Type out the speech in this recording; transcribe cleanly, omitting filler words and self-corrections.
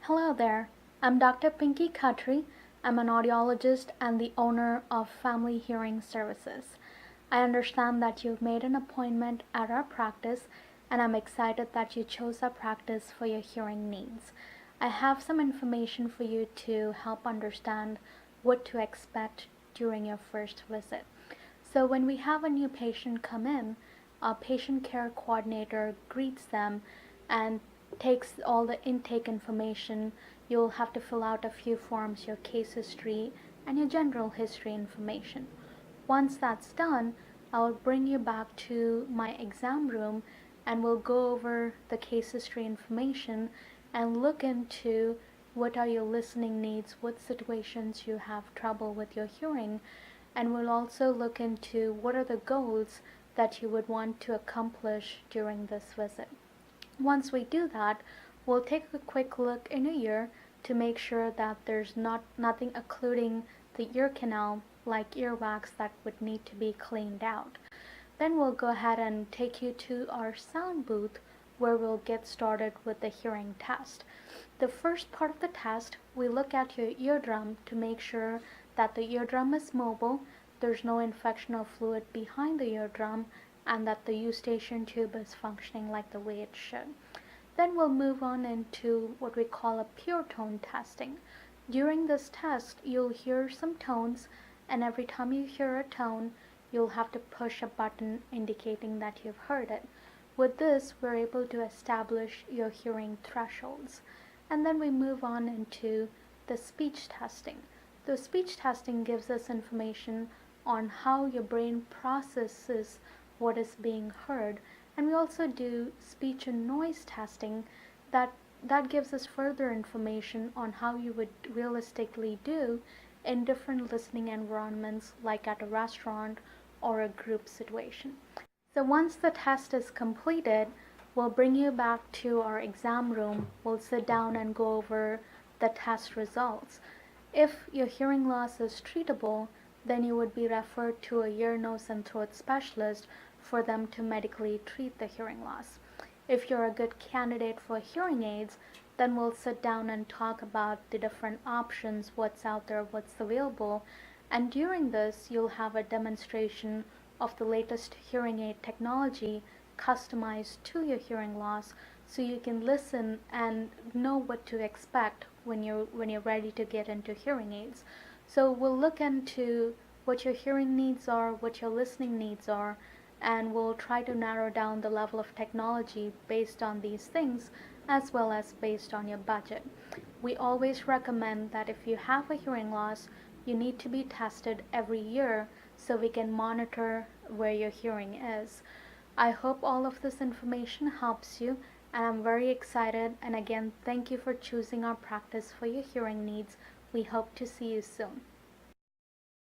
Hello there, I'm Dr. Pinky Khatri. I'm an audiologist and the owner of Family Hearing Services. I understand that you've made an appointment at our practice, and I'm excited that you chose our practice for your hearing needs. I have some information for you to help understand what to expect during your first visit. So when we have a new patient come in, our patient care coordinator greets them and takes all the intake information. You'll have to fill out a few forms, your case history and your general history information. Once that's done, I'll bring you back to my exam room and we'll go over the case history information and look into what are your listening needs, what situations you have trouble with your hearing, and we'll also look into what are the goals that you would want to accomplish during this visit. Once we do that, we'll take a quick look in your ear to make sure that there's nothing occluding the ear canal like earwax that would need to be cleaned out. Then we'll go ahead and take you to our sound booth where we'll get started with the hearing test. The first part of the test, we look at your eardrum to make sure that the eardrum is mobile, there's no infection or fluid behind the eardrum, and that the eustachian tube is functioning like the way it should. Then we'll move on into what we call a pure tone testing. During this test, you'll hear some tones, and every time you hear a tone, you'll have to push a button indicating that you've heard it. With this, we're able to establish your hearing thresholds. And then we move on into the speech testing. The speech testing gives us information on how your brain processes what is being heard, and we also do speech and noise testing that gives us further information on how you would realistically do in different listening environments like at a restaurant or a group situation. So once the test is completed, we'll bring you back to our exam room. We'll sit down and go over the test results. If your hearing loss is treatable, then you would be referred to a ear, nose, and throat specialist for them to medically treat the hearing loss. If you're a good candidate for hearing aids, then we'll sit down and talk about the different options, what's out there, what's available, and during this you'll have a demonstration of the latest hearing aid technology customized to your hearing loss, so you can listen and know what to expect when you're ready to get into hearing aids. So we'll look into what your hearing needs are, what your listening needs are, and we'll try to narrow down the level of technology based on these things as well as based on your budget. We always recommend that if you have a hearing loss, you need to be tested every year so we can monitor where your hearing is. I hope all of this information helps you, and I'm very excited, and again, thank you for choosing our practice for your hearing needs. We hope to see you soon.